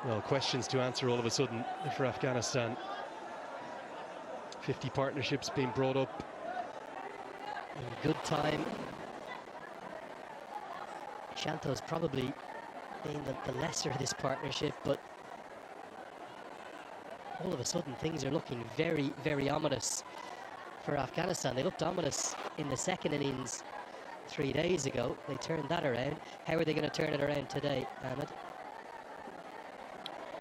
Well, questions to answer all of a sudden for Afghanistan. 50 partnerships being brought up in good time. Shanto's probably being the lesser of this partnership, but all of a sudden things are looking very, very ominous for Afghanistan. They looked ominous in the second innings 3 days ago. They turned that around. How are they going to turn it around today, Ahmed?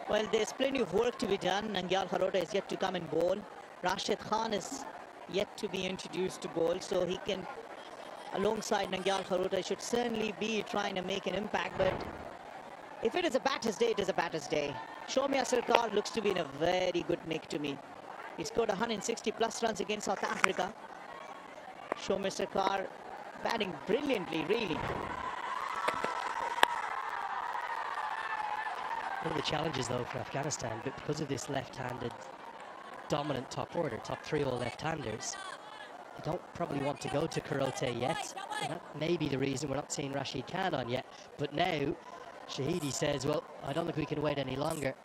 Well, there's plenty of work to be done. Nangyal Kharota is yet to come and bowl. Rashid Khan is yet to be introduced to bowl, so he can, alongside Nangyal Kharota, should certainly be trying to make an impact. But if it is a batter's day, it is a batter's day. Shomya Sarkar looks to be in a very good nick to me. He scored 160 plus runs against South Africa. Shomya Sarkar batting brilliantly, really. One of the challenges, though, for Afghanistan, but because of this left-handed dominant top order, top three all left-handers, they don't probably want to go to Kharota yet. And that may be the reason we're not seeing Rashid Khan on yet. But now, Shahidi says, well, I don't think we can wait any longer.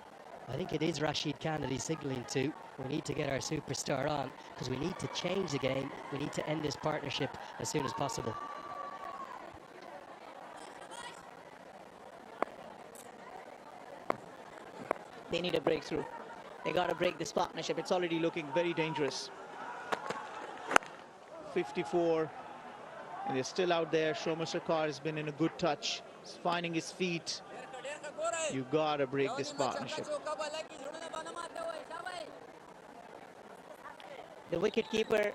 I think it is Rashid Khan that he's signalling to. We need to get our superstar on because we need to change the game. We need to end this partnership as soon as possible. They need a breakthrough. They got to break this partnership. It's already looking very dangerous. 54, and they're still out there. Shomya Sarkar has been in a good touch. He's finding his feet. You got to break this partnership. The wicketkeeper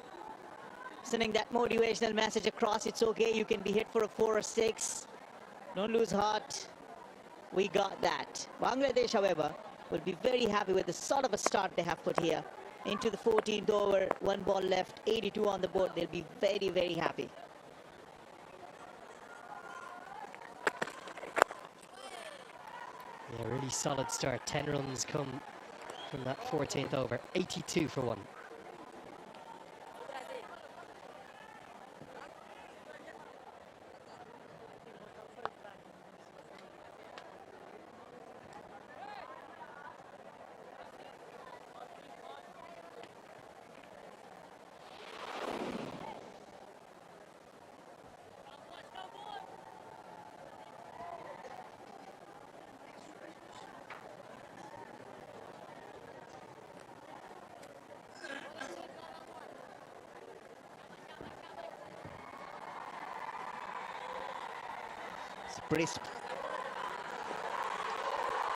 sending that motivational message across. It's okay. You can be hit for a 4 or 6. Don't lose heart. We got that. Bangladesh, however, will be very happy with the sort of a start they have put here. Into the 14th over, 1 ball left, 82 on the board. They'll be very, very happy. Yeah, really solid start. 10 runs come from that 14th over. 82 for 1.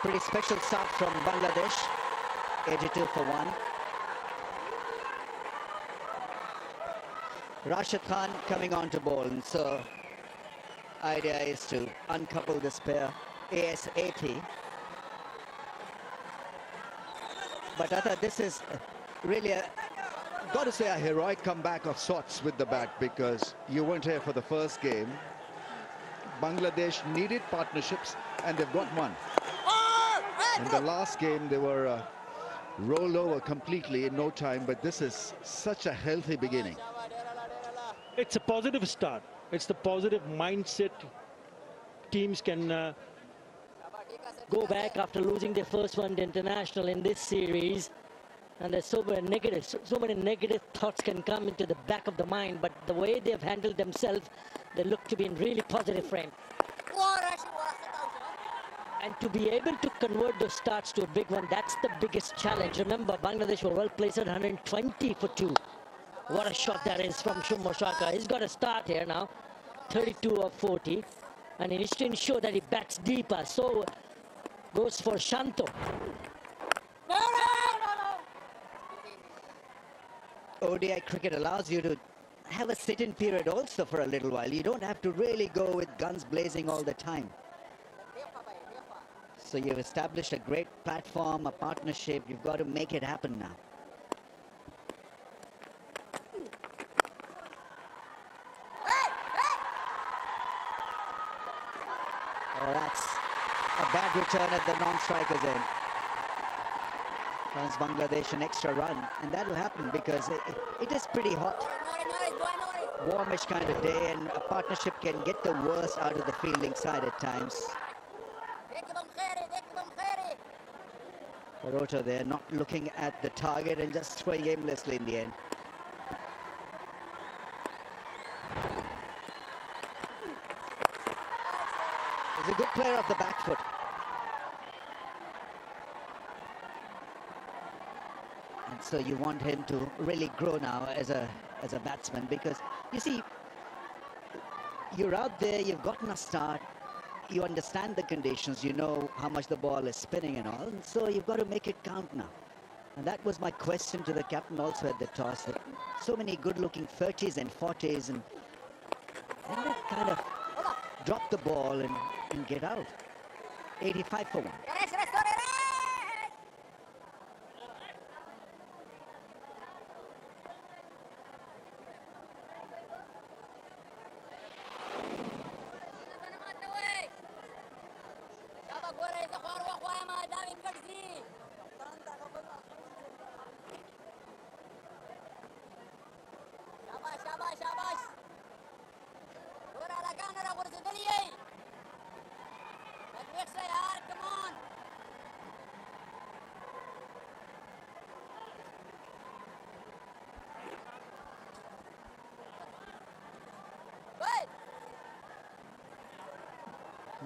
Pretty special start from Bangladesh. 82 for 1. Rashid Khan coming on to bowl, and so idea is to uncouple this pair ASAP. But I thought this is really got to say a heroic comeback of sorts with the bat, because you weren't here for the first game. Bangladesh needed partnerships and they've got one. In the last game they were rolled over completely in no time, but this is such a healthy beginning. It's a positive start. It's the positive mindset. Teams can go back after losing their first one international in this series, and there's so many negative thoughts can come into the back of the mind, but the way they've handled themselves, they look to be in really positive frame. And to be able to convert those starts to a big one, that's the biggest challenge. Remember, Bangladesh were well placed at 120 for 2. What a shot that is from Shomya Sarkar. He's got a start here now, 32 of 40, and he needs to ensure that he bats deeper. So goes for Shanto. ODI cricket allows you to have a sit-in period also for a little while. You don't have to really go with guns blazing all the time. So you've established a great platform, a partnership. You've got to make it happen now. Oh, that's a bad return at the non-striker's end. Runs Bangladesh an extra run, and that will happen because it is pretty hot. Warmish kind of day, and a partnership can get the worst out of the fielding side at times. Rota there, not looking at the target and just throwing aimlessly in the end. He's a good player off the back foot. And so you want him to really grow now as a batsman, because you see, you're out there, you've gotten a start, you understand the conditions, you know how much the ball is spinning and all, and so you've got to make it count now. And that was my question to the captain also at the toss, that so many good-looking 30s and 40s, and they kind of drop the ball and get out. 85 for 1.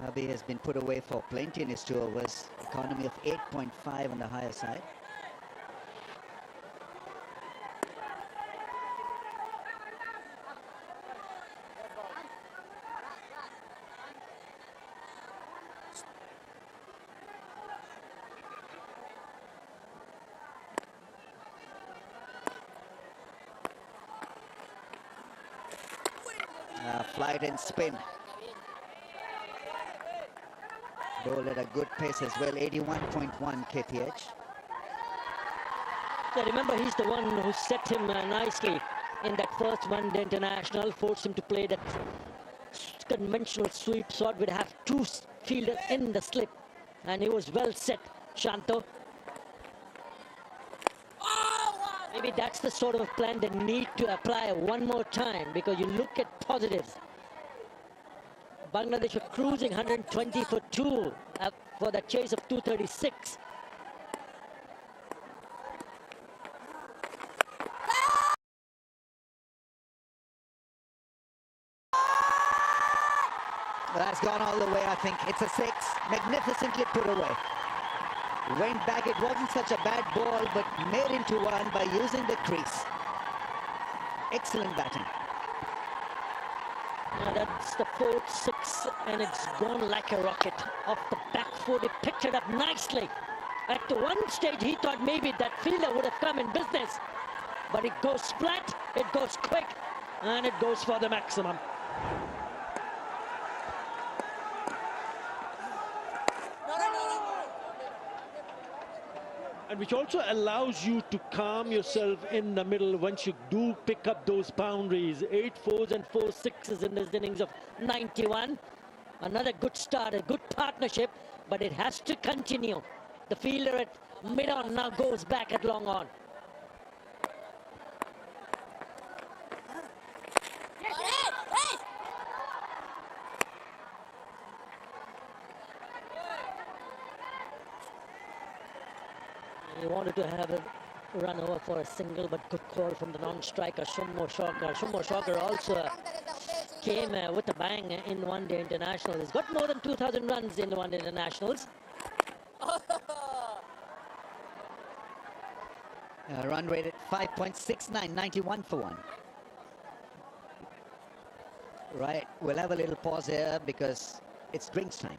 Nabi has been put away for plenty in his 2 overs. Economy of 8.5 on the higher side. Flight and spin. Ball at a good pace as well, 81.1 kph. So remember, he's the one who set him nicely in that first one-day international, forced him to play that conventional sweep shot, would have 2 fielders in the slip, and he was well set, Shanto. Maybe that's the sort of plan they need to apply one more time, because you look at positives. Bangladesh were cruising 120 for 2 for the chase of 236. That's gone all the way, I think. It's a 6. Magnificently put away. Went back. It wasn't such a bad ball, but made into one by using the crease. Excellent batting. Now that's the 4th 6, and it's gone like a rocket. Off the back foot, he picked it up nicely. At the one stage, he thought maybe that fielder would have come in business. But it goes flat, it goes quick, and it goes for the maximum. And which also allows you to calm yourself in the middle once you do pick up those boundaries. 8 4s and 4 6s in this innings of 91. Another good start, a good partnership, but it has to continue. The fielder at mid-on now goes back at long on. He wanted to have a run over for a single, but good call from the non-striker, Shummo Shocker. Shummo Shocker also came with a bang in one-day international. He's got more than 2,000 runs in the one-day internationals. Run rate at 5.69, 91 for 1. Right, we'll have a little pause here because it's drinks time.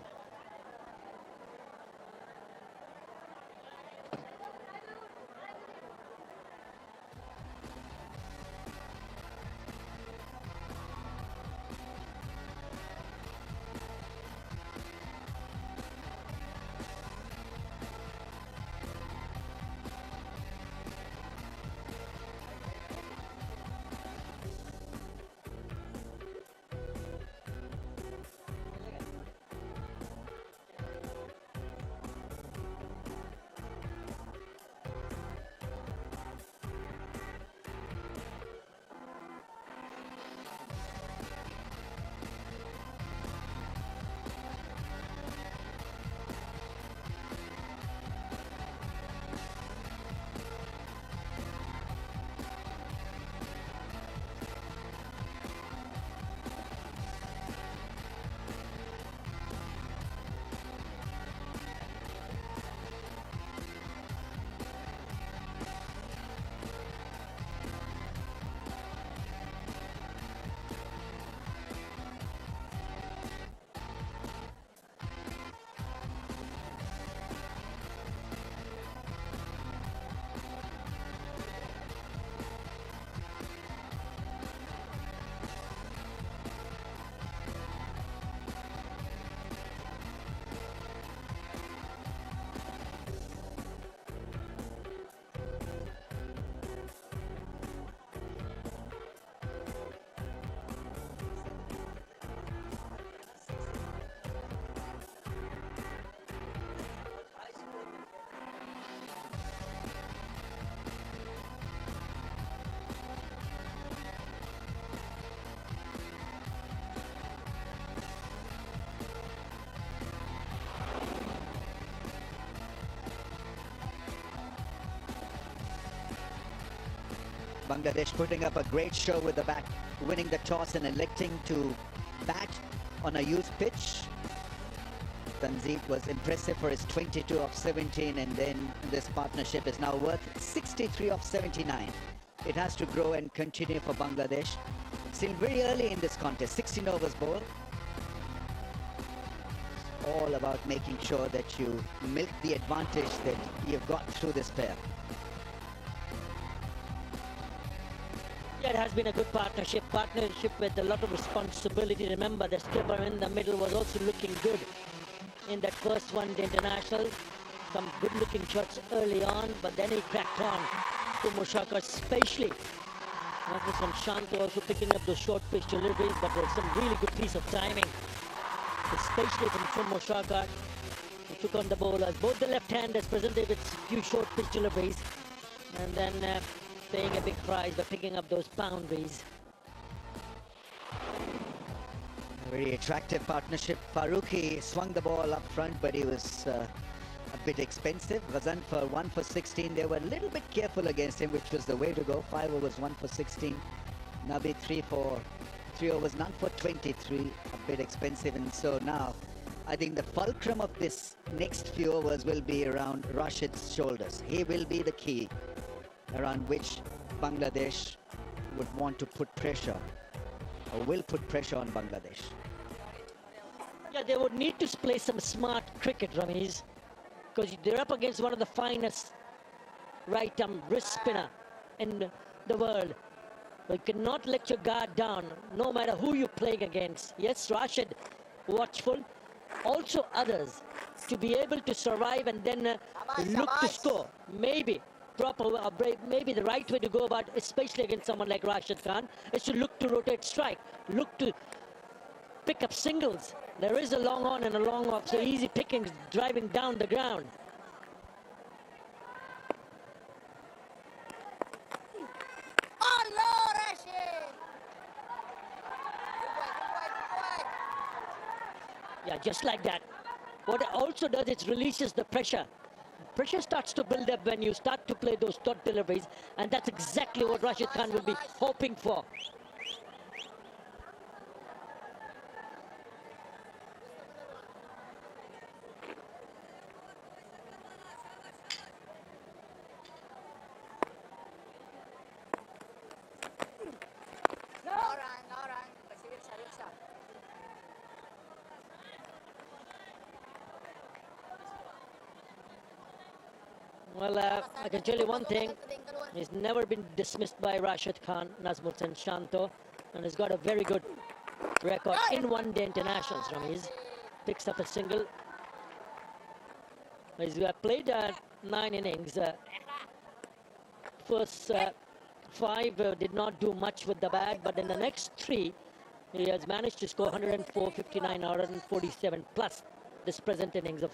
Bangladesh putting up a great show with the bat, winning the toss and electing to bat on a used pitch. Tanzim was impressive for his 22 of 17, and then this partnership is now worth 63 of 79. It has to grow and continue for Bangladesh. Still very early in this contest, 16 overs ball. All about making sure that you milk the advantage that you've got through this pair. Yeah, it has been a good partnership with a lot of responsibility. Remember, the skipper in the middle was also looking good in that first one, the international. Some good looking shots early on, but then he cracked on to Mushaka, especially. That was from Shanto also picking up those short pitch deliveries, but there's some really good piece of timing, especially from Mushaka, who took on the bowlers. Both the left-handers presented with few short pitch deliveries, and then paying a big price by picking up those boundaries. Very attractive partnership. Farooqi swung the ball up front, but he was a bit expensive. Ghazan for 1 for 16. They were a little bit careful against him, which was the way to go. 5 overs, 1 for 16. Nabi 3 overs, none for 23. A bit expensive, and so now I think the fulcrum of this next few overs will be around Rashid's shoulders. He will be the key around which Bangladesh would want to put pressure, or will put pressure on Bangladesh. Yeah, they would need to play some smart cricket, Ramiz, because they're up against one of the finest right-arm wrist spinner in the world. You cannot let your guard down, no matter who you're playing against. Yes, Rashid, watchful. Also others, to be able to survive and then look to score. Maybe maybe the right way to go about, especially against someone like Rashid Khan, is to look to rotate strike, look to pick up singles. There is a long on and a long off, so easy pickings driving down the ground. Yeah, just like that. What it also does, it releases the pressure. Pressure starts to build up when you start to play those dot deliveries, and that's exactly what Rashid Khan will be hoping for. Well, I can tell you one thing. He's never been dismissed by Rashid Khan, Nazmuddin Shanto, and he's got a very good record in one-day internationals, Ramiz. Picks up a single. He's played 9 innings. First 5 did not do much with the bat, but in the next 3, he has managed to score 104, 59, 147 plus this present innings of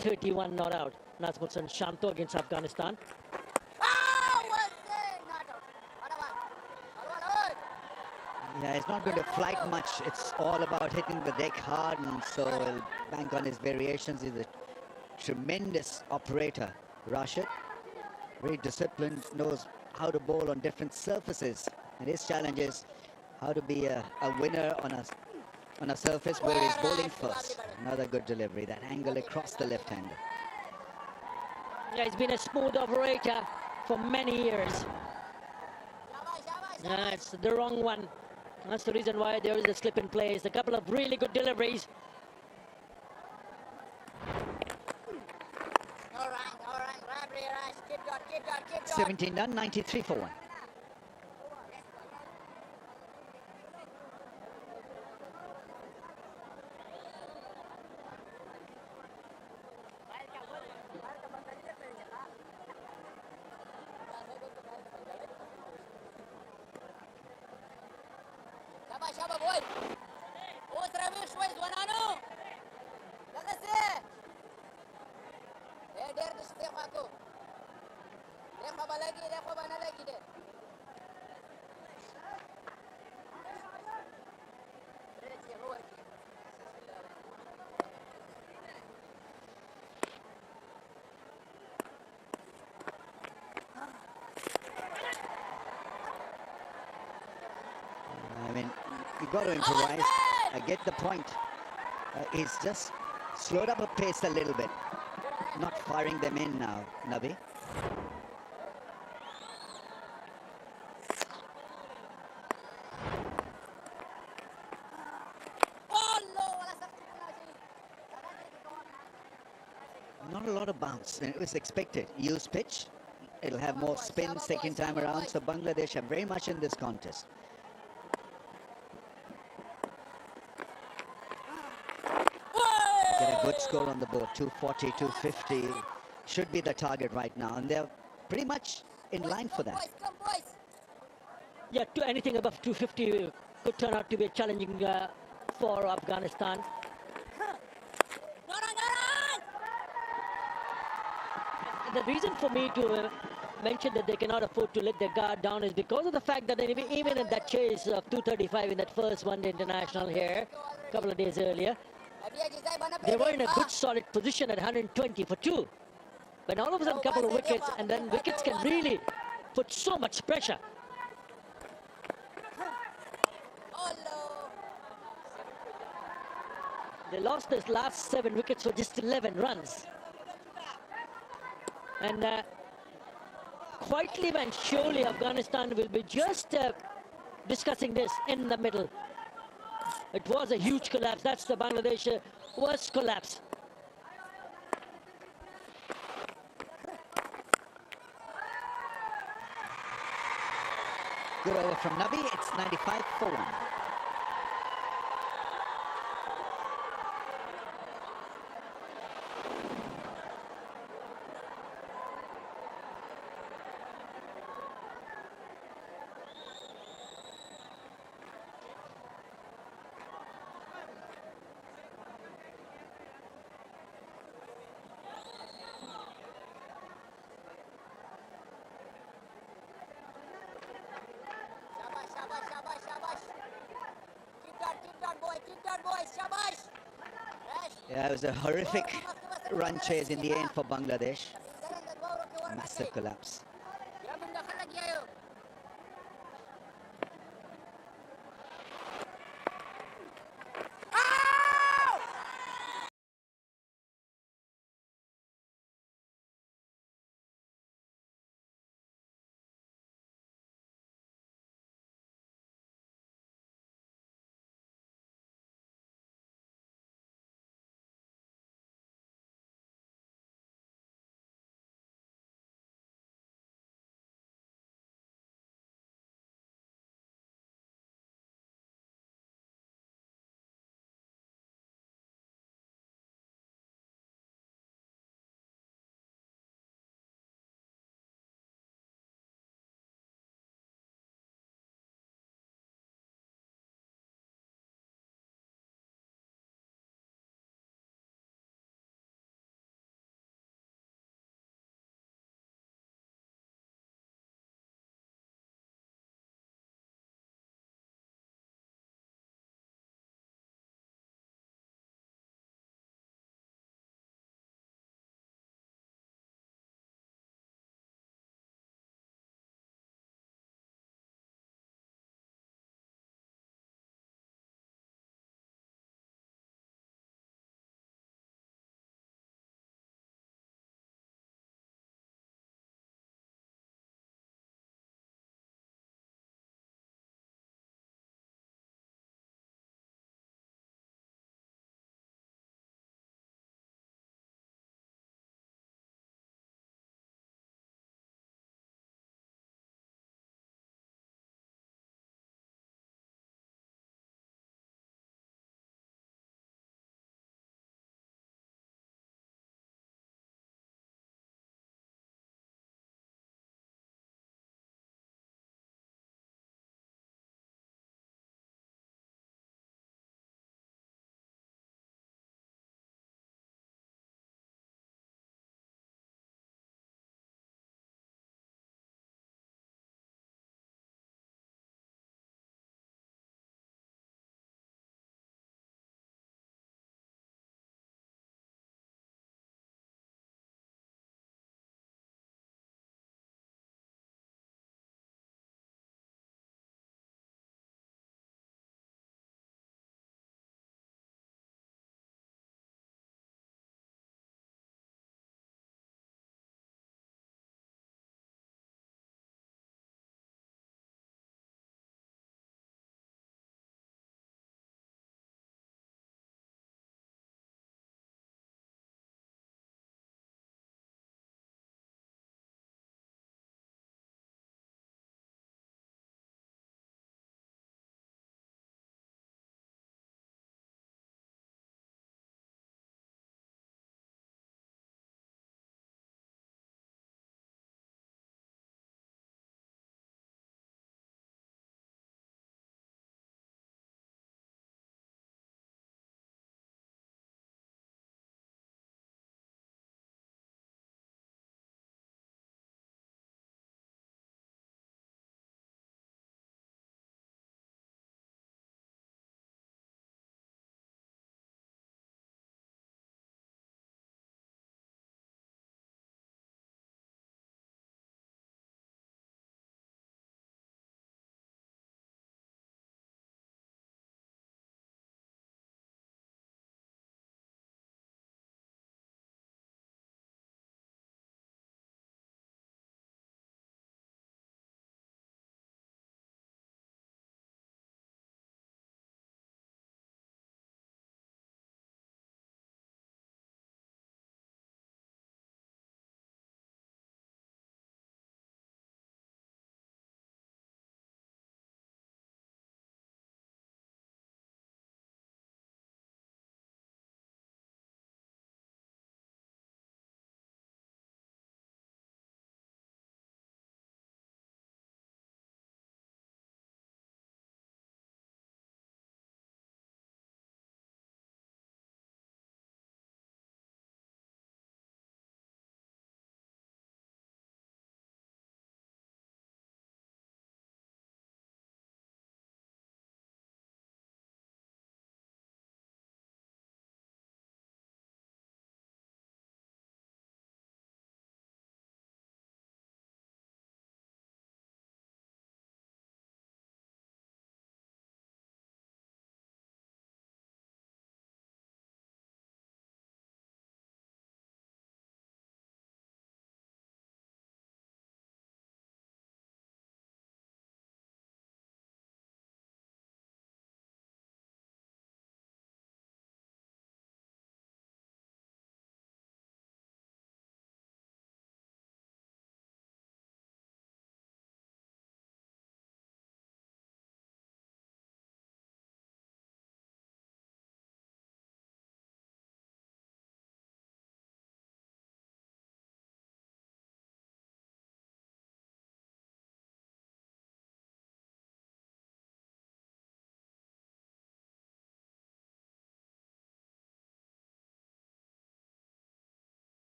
31 not out. Nazmuddin Shanto against Afghanistan. Yeah, it's not going to flight much. It's all about hitting the deck hard, and so he'll bank on his variations. He's a tremendous operator, Rashid. Very disciplined, knows how to bowl on different surfaces, and his challenge is how to be a winner on a surface where he's bowling first. Another good delivery, that angle across the left-hander. Yeah, he's been a smooth operator for many years. It's the wrong one. That's the reason why there is a slip in place. A couple of really good deliveries. All right. 17 done, 93 for 1. Siapa boy? Oh, terakhir shway Wanano. Jangan sih. Dia di setiap aku. Dia apa lagi? Dia apa mana lagi dia? got to improvise. I get the point. He's just slowed up a pace a little bit. Not firing them in now, Nabi. Not a lot of bounce. It was expected. Used pitch. It'll have more spin second time around. So Bangladesh are very much in this contest. Get a good score on the board. 240, 250 should be the target right now. And they're pretty much in line for that. Yeah, anything above 250 could turn out to be challenging for Afghanistan. The reason for me to mention that they cannot afford to let their guard down is because of the fact that even in that chase of 235 in that first one-day international here, a couple of days earlier, they were in a good solid position at 120 for 2. But all of a sudden, a couple of wickets, and then wickets can really put so much pressure. They lost their last 7 wickets for just 11 runs. And quietly and surely Afghanistan will be just discussing this in the middle. It was a huge collapse. That's the Bangladesh worst collapse. Good over from Nabi. It's 95 for 1. Yeah, it was a horrific run chase in the end for Bangladesh. Massive collapse.